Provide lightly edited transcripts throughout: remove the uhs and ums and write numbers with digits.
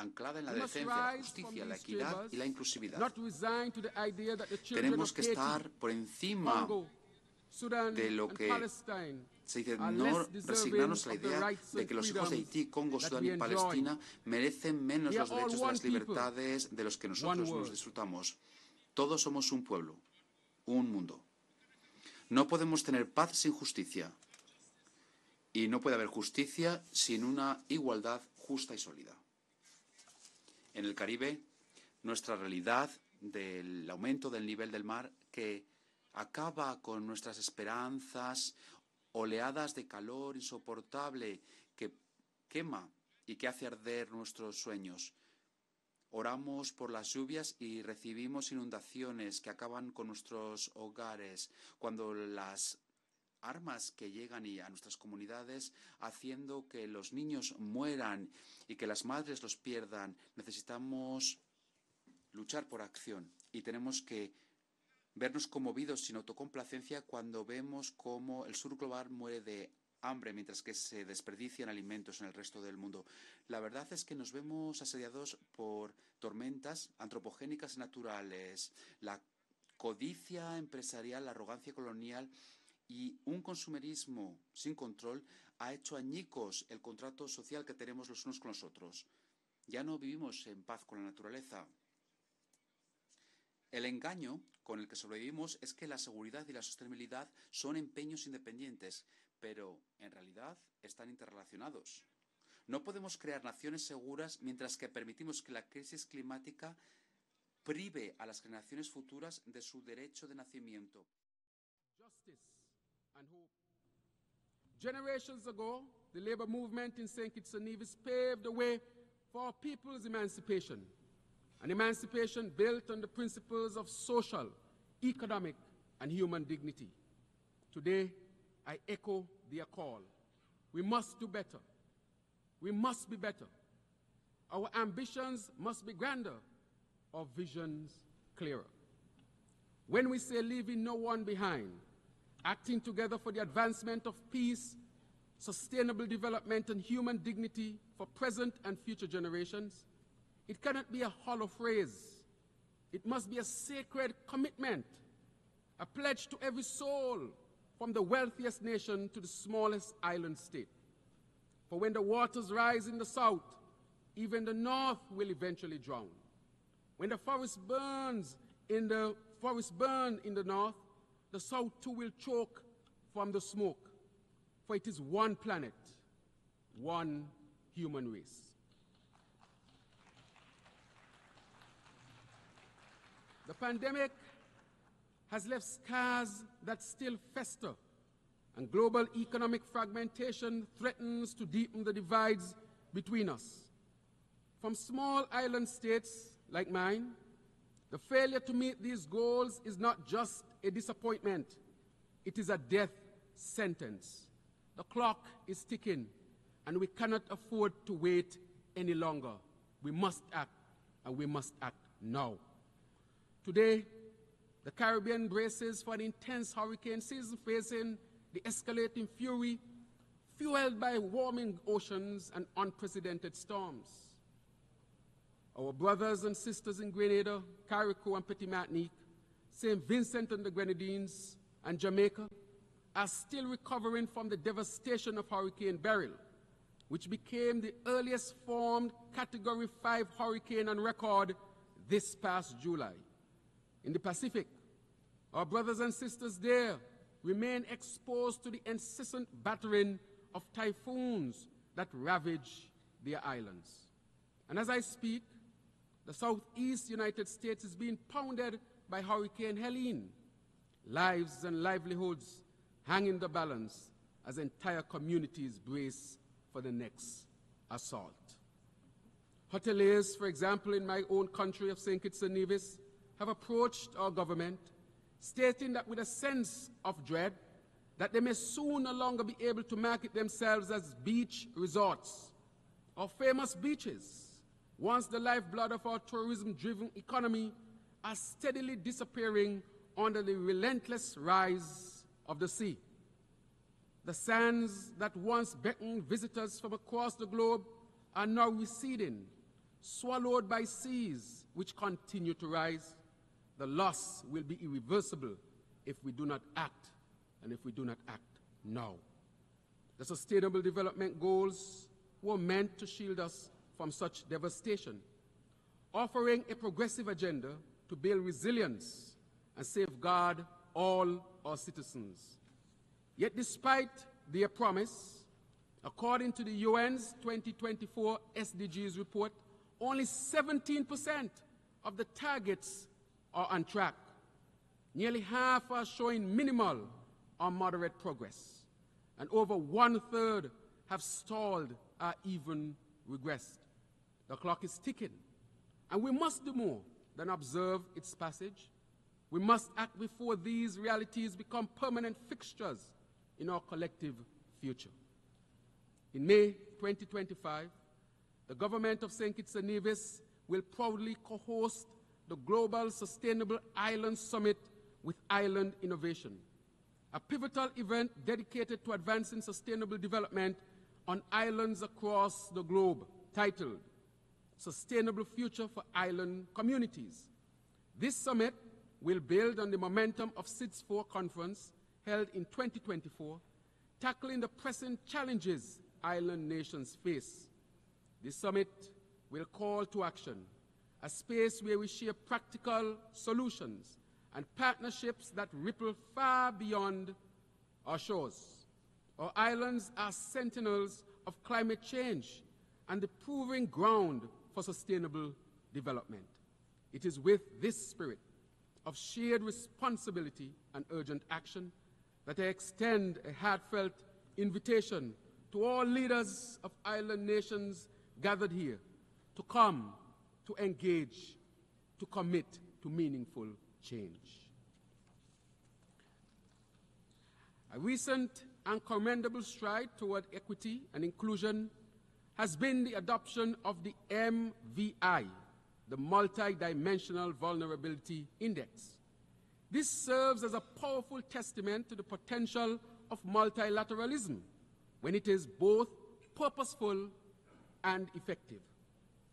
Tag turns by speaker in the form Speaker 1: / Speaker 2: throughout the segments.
Speaker 1: anclada en la decencia, la justicia, la equidad y la inclusividad. Tenemos que estar por encima de lo que se dice, no resignarnos a la idea de que los hijos de Haití, Congo, Sudán y Palestina merecen menos los derechos de las libertades de los que nosotros nos disfrutamos. Todos somos un pueblo, un mundo. No podemos tener paz sin justicia. Y no puede haber justicia sin una igualdad justa y sólida. En el Caribe, nuestra realidad del aumento del nivel del mar que acaba con nuestras esperanzas, oleadas de calor insoportable que quema y que hace arder nuestros sueños. Oramos por las lluvias y recibimos inundaciones que acaban con nuestros hogares, cuando las armas que llegan a nuestras comunidades haciendo que los niños mueran y que las madres los pierdan. Necesitamos luchar por acción y tenemos que vernos conmovidos sin autocomplacencia cuando vemos cómo el sur global muere de hambre mientras que se desperdician alimentos en el resto del mundo. La verdad es que nos vemos asediados por tormentas antropogénicas y naturales, la codicia empresarial, la arrogancia colonial y un consumerismo sin control ha hecho añicos el contrato social que tenemos los unos con los otros. Ya no vivimos en paz con la naturaleza. El engaño con el que sobrevivimos es que la seguridad y la sostenibilidad son empeños independientes, pero en realidad están interrelacionados. No podemos crear naciones seguras mientras que permitimos que la crisis climática prive a las generaciones futuras de su derecho de nacimiento.
Speaker 2: And hope. Generations ago, the labor movement in St. Kitts and Nevis paved the way for our people's emancipation, an emancipation built on the principles of social, economic, and human dignity. Today, I echo their call. We must do better. We must be better. Our ambitions must be grander, our visions clearer. When we say leaving no one behind, acting together for the advancement of peace, sustainable development, and human dignity for present and future generations, it cannot be a hollow phrase. It must be a sacred commitment, a pledge to every soul, from the wealthiest nation to the smallest island state. For when the waters rise in the south, even the north will eventually drown. When the forest burns in the north, the south too will choke from the smoke, for it is one planet, one human race. The pandemic has left scars that still fester, and global economic fragmentation threatens to deepen the divides between us. From small island states like mine, the failure to meet these goals is not just a disappointment, it is a death sentence. The clock is ticking, and we cannot afford to wait any longer. We must act, and we must act now. Today, the Caribbean braces for an intense hurricane season, facing the escalating fury fueled by warming oceans and unprecedented storms. Our brothers and sisters in Grenada, Carriacou and Petit Martinique, St. Vincent and the Grenadines, and Jamaica are still recovering from the devastation of Hurricane Beryl, which became the earliest formed Category 5 hurricane on record this past July. In the Pacific, our brothers and sisters there remain exposed to the incessant battering of typhoons that ravage their islands. And as I speak, the southeast United States is being pounded by Hurricane Helene. Lives and livelihoods hang in the balance as entire communities brace for the next assault. Hoteliers, for example, in my own country of St. Kitts and Nevis, have approached our government, stating that with a sense of dread, that they may soon no longer be able to market themselves as beach resorts or famous beaches, once the lifeblood of our tourism-driven economy are steadily disappearing under the relentless rise of the sea. The sands that once beckoned visitors from across the globe are now receding, swallowed by seas which continue to rise, the loss will be irreversible if we do not act, and if we do not act now. The Sustainable Development Goals were meant to shield us from such devastation, offering a progressive agenda to build resilience and safeguard all our citizens. Yet despite their promise, according to the UN's 2024 SDGs report, only 17% of the targets are on track. Nearly half are showing minimal or moderate progress, and over 1/3 have stalled or even regressed. The clock is ticking, and we must do more than observe its passage. We must act before these realities become permanent fixtures in our collective future. In May 2025, the government of St. Kitts and Nevis will proudly co-host the Global Sustainable Island Summit with Island Innovation, a pivotal event dedicated to advancing sustainable development on islands across the globe, titled Sustainable Future for Island Communities. This summit will build on the momentum of SIDS 4 conference held in 2024, tackling the pressing challenges island nations face. This summit will call to action, a space where we share practical solutions and partnerships that ripple far beyond our shores. Our islands are sentinels of climate change and the proving ground for sustainable development. It is with this spirit of shared responsibility and urgent action that I extend a heartfelt invitation to all leaders of island nations gathered here to come, to engage, to commit to meaningful change. A recent and commendable stride toward equity and inclusion has been the adoption of the MVI, the Multidimensional Vulnerability Index. This serves as a powerful testament to the potential of multilateralism when it is both purposeful and effective.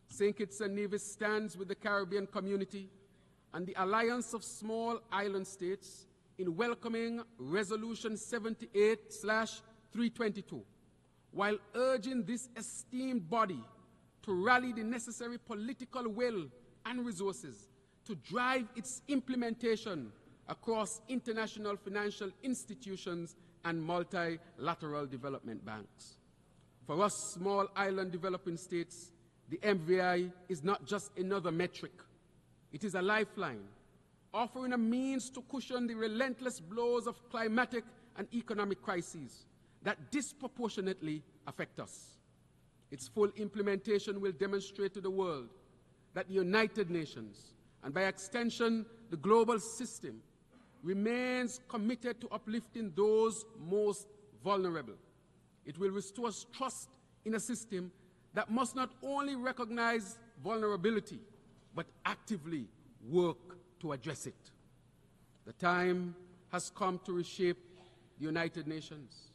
Speaker 2: St. Kitts and Nevis stands with the Caribbean community and the Alliance of Small Island States in welcoming Resolution 78/322, while urging this esteemed body to rally the necessary political will and resources to drive its implementation across international financial institutions and multilateral development banks. For us small island developing states, the MVI is not just another metric. It is a lifeline, offering a means to cushion the relentless blows of climatic and economic crises that disproportionately affect us. Its full implementation will demonstrate to the world that the United Nations, and by extension the global system, remains committed to uplifting those most vulnerable. It will restore trust in a system that must not only recognize vulnerability, but actively work to address it. The time has come to reshape the United Nations,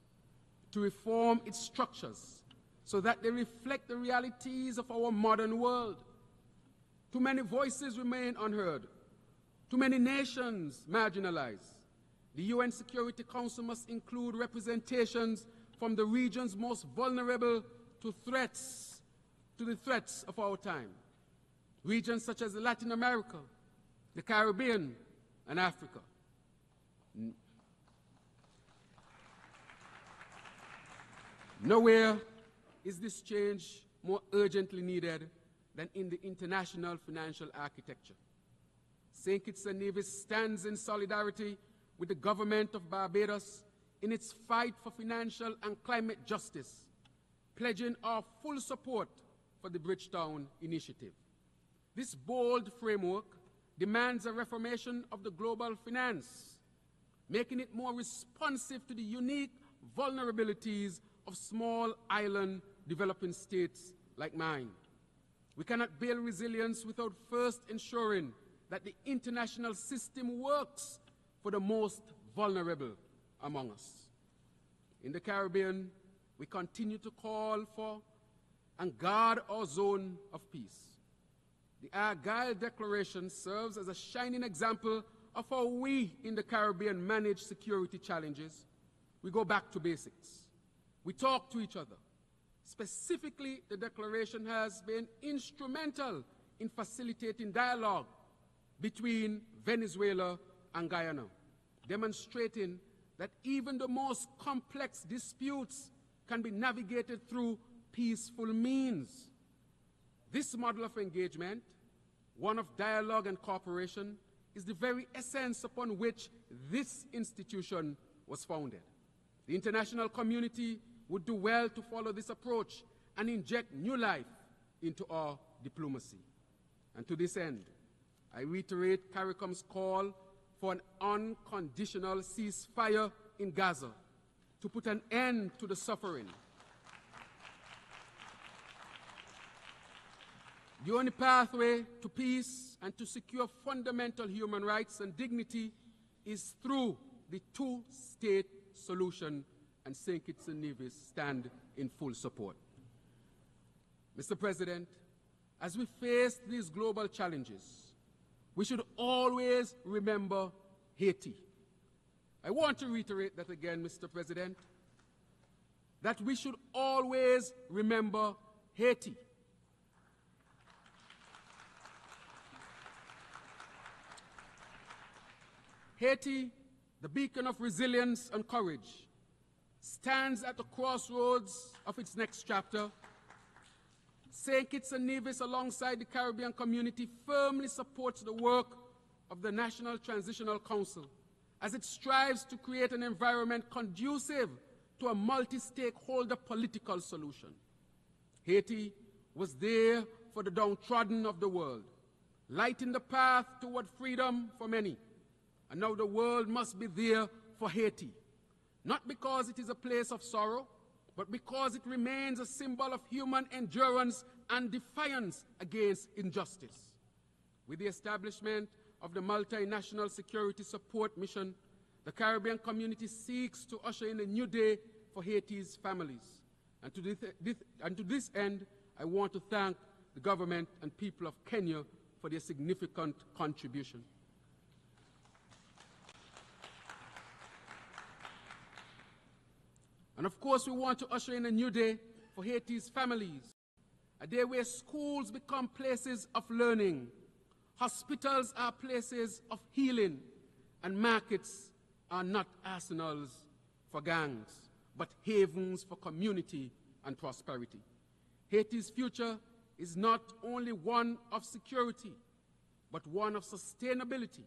Speaker 2: to reform its structures so that they reflect the realities of our modern world. Too many voices remain unheard. Too many nations marginalized. The UN Security Council must include representations from the regions most vulnerable to the threats of our time. Regions such as Latin America, the Caribbean, and Africa. Nowhere is this change more urgently needed than in the international financial architecture. St. Kitts and Nevis stands in solidarity with the government of Barbados in its fight for financial and climate justice, pledging our full support for the Bridgetown Initiative. This bold framework demands a reformation of the global finance, making it more responsive to the unique vulnerabilities of small island developing states like mine. We cannot build resilience without first ensuring that the international system works for the most vulnerable among us. In the Caribbean, we continue to call for and guard our zone of peace. Argyle Declaration serves as a shining example of how we in the Caribbean manage security challenges. We go back to basics. We talk to each other. Specifically, the Declaration has been instrumental in facilitating dialogue between Venezuela and Guyana, demonstrating that even the most complex disputes can be navigated through peaceful means. This model of engagement, one of dialogue and cooperation, is the very essence upon which this institution was founded. The international community would do well to follow this approach and inject new life into our diplomacy. And to this end, I reiterate CARICOM's call for an unconditional ceasefire in Gaza to put an end to the suffering. The only pathway to peace and to secure fundamental human rights and dignity is through the two-state solution, and St. Kitts and Nevis stand in full support. Mr. President, as we face these global challenges, we should always remember Haiti. I want to reiterate that again, Mr. President, that we should always remember Haiti. Haiti, the beacon of resilience and courage, stands at the crossroads of its next chapter. St. Kitts and Nevis, alongside the Caribbean community, firmly supports the work of the National Transitional Council as it strives to create an environment conducive to a multi-stakeholder political solution. Haiti was there for the downtrodden of the world, lighting the path toward freedom for many. And now the world must be there for Haiti, not because it is a place of sorrow, but because it remains a symbol of human endurance and defiance against injustice. With the establishment of the Multinational Security Support Mission, the Caribbean community seeks to usher in a new day for Haiti's families. And to this end, I want to thank the government and people of Kenya for their significant contribution. And of course, we want to usher in a new day for Haiti's families, a day where schools become places of learning, hospitals are places of healing, and markets are not arsenals for gangs, but havens for community and prosperity. Haiti's future is not only one of security, but one of sustainability,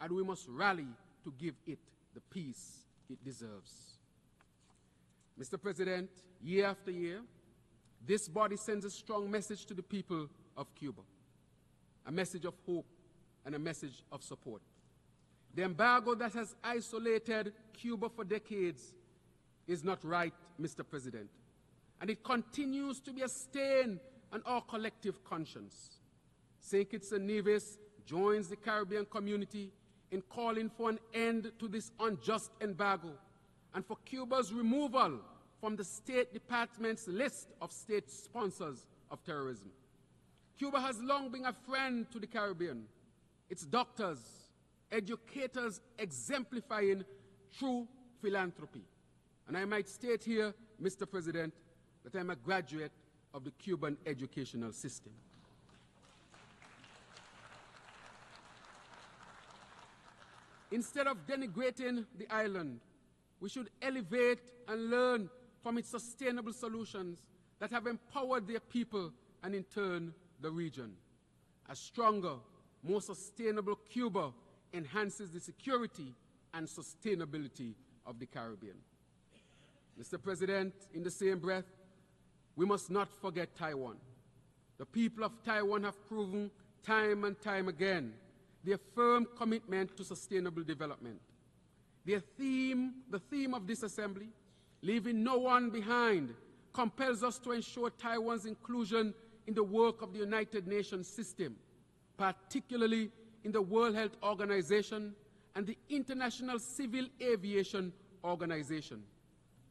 Speaker 2: and we must rally to give it the peace it deserves. Mr. President, year after year, this body sends a strong message to the people of Cuba, a message of hope and a message of support. The embargo that has isolated Cuba for decades is not right, Mr. President, and it continues to be a stain on our collective conscience. St. Kitts and Nevis joins the Caribbean community in calling for an end to this unjust embargo and for Cuba's removal from the State Department's list of state sponsors of terrorism. Cuba has long been a friend to the Caribbean, its doctors, educators exemplifying true philanthropy. And I might state here, Mr. President, that I'm a graduate of the Cuban educational system. Instead of denigrating the island, we should elevate and learn from its sustainable solutions that have empowered their people and in turn the region. A stronger, more sustainable Cuba enhances the security and sustainability of the Caribbean. Mr. President, in the same breath, we must not forget Taiwan. The people of Taiwan have proven time and time again their firm commitment to sustainable development. The theme of this assembly, leaving no one behind, compels us to ensure Taiwan's inclusion in the work of the United Nations system, particularly in the World Health Organization and the International Civil Aviation Organization.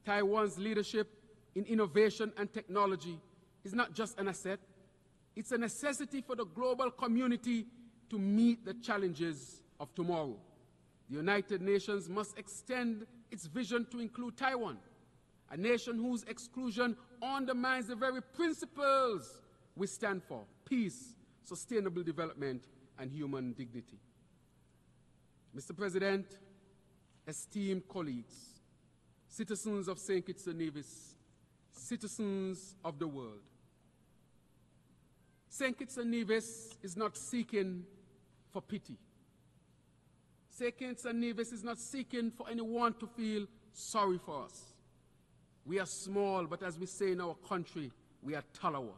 Speaker 2: Taiwan's leadership in innovation and technology is not just an asset, It's a necessity for the global community to meet the challenges of tomorrow. The United Nations must extend its vision to include Taiwan, a nation whose exclusion undermines the very principles we stand for: peace, sustainable development, and human dignity. Mr. President, esteemed colleagues, citizens of St. Kitts and Nevis, citizens of the world, St. Kitts and Nevis is not seeking for pity. St. Kitts and Nevis is not seeking for anyone to feel sorry for us. We are small, but as we say in our country, we are Talawa.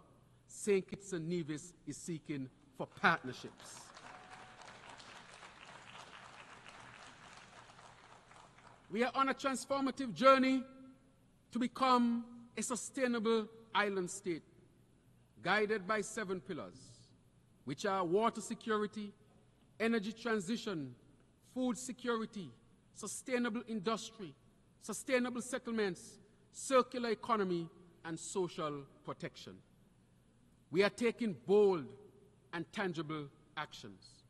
Speaker 2: St. Kitts and Nevis is seeking for partnerships. We are on a transformative journey to become a sustainable island state, guided by 7 pillars, which are water security, energy transition, food security, sustainable industry, sustainable settlements, circular economy, and social protection. We are taking bold and tangible actions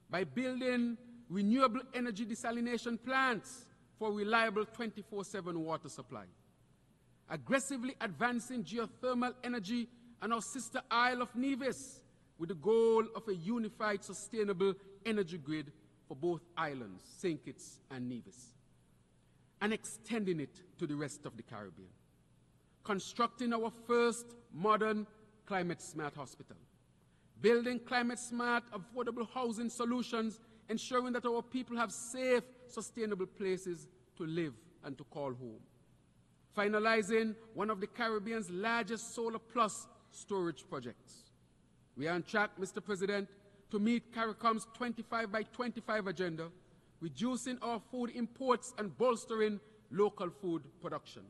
Speaker 2: by building renewable energy desalination plants for reliable 24/7 water supply, aggressively advancing geothermal energy on our sister isle of Nevis with the goal of a unified sustainable energy grid for both islands, St. Kitts and Nevis, and extending it to the rest of the Caribbean. Constructing our first modern climate-smart hospital. Building climate-smart, affordable housing solutions, ensuring that our people have safe, sustainable places to live and to call home. Finalizing one of the Caribbean's largest solar plus storage projects. We are on track, Mr. President, to meet CARICOM's 25 by 25 agenda, reducing our food imports and bolstering local food production.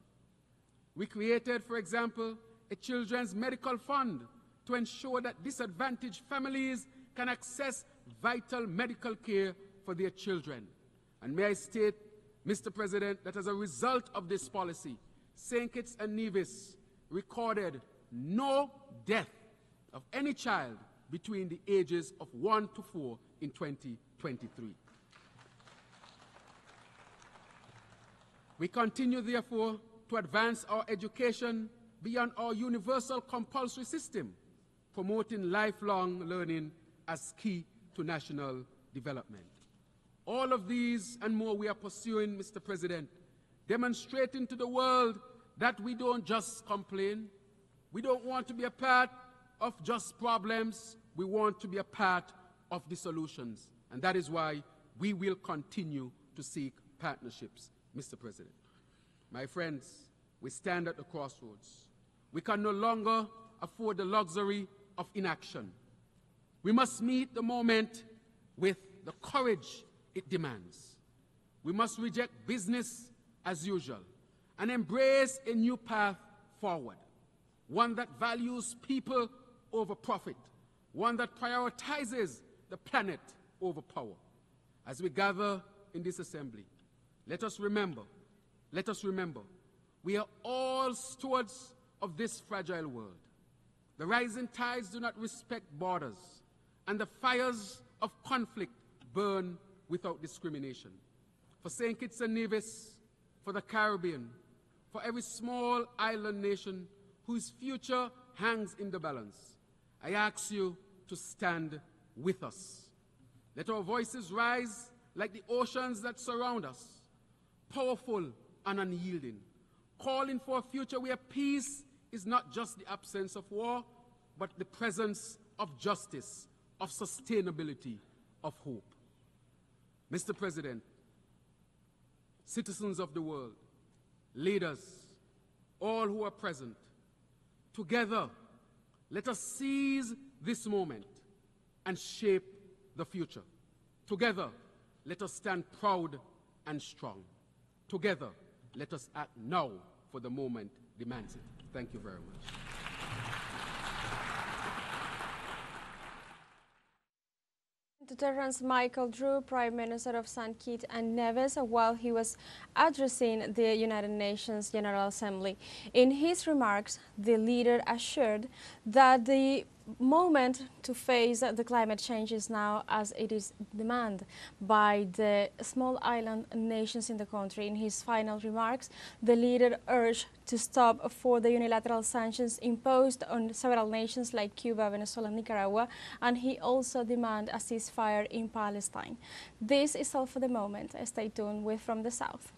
Speaker 2: We created, for example, a children's medical fund to ensure that disadvantaged families can access vital medical care for their children. And may I state, Mr. President, that as a result of this policy, St. Kitts and Nevis recorded no death of any child between the ages of 1 to 4 in 2023. We continue, therefore, to advance our education beyond our universal compulsory system, promoting lifelong learning as key to national development. All of these and more we are pursuing, Mr. President, demonstrating to the world that we don't just complain. We don't want to be a part of just problems. We want to be a part of the solutions. And that is why we will continue to seek partnerships, Mr. President. My friends, we stand at the crossroads. We can no longer afford the luxury of inaction. We must meet the moment with the courage it demands. We must reject business as usual and embrace a new path forward, one that values people over profit, one that prioritizes the planet over power. As we gather in this assembly, let us remember, we are all stewards of this fragile world. The rising tides do not respect borders, and the fires of conflict burn without discrimination. For St. Kitts and Nevis, for the Caribbean, for every small island nation whose future hangs in the balance, I ask you to stand with us. Let our voices rise like the oceans that surround us, powerful and unyielding, calling for a future where peace is not just the absence of war, but the presence of justice, of sustainability, of hope. Mr. President, citizens of the world, leaders, all who are present, together, let us seize this moment and shape the future. Together, let us stand proud and strong. Together, let us act now, for the moment demands it. Thank you very much.
Speaker 3: To Terrance Michael Drew, Prime Minister of St. Kitts and Nevis, while he was addressing the United Nations General Assembly. In his remarks, the leader assured that the moment to face the climate changes now, as it is demanded by the small island nations in the country. In his final remarks, the leader urged to stop for the unilateral sanctions imposed on several nations like Cuba, Venezuela, and Nicaragua, and he also demanded a ceasefire in Palestine. This is all for the moment. Stay tuned with From the South.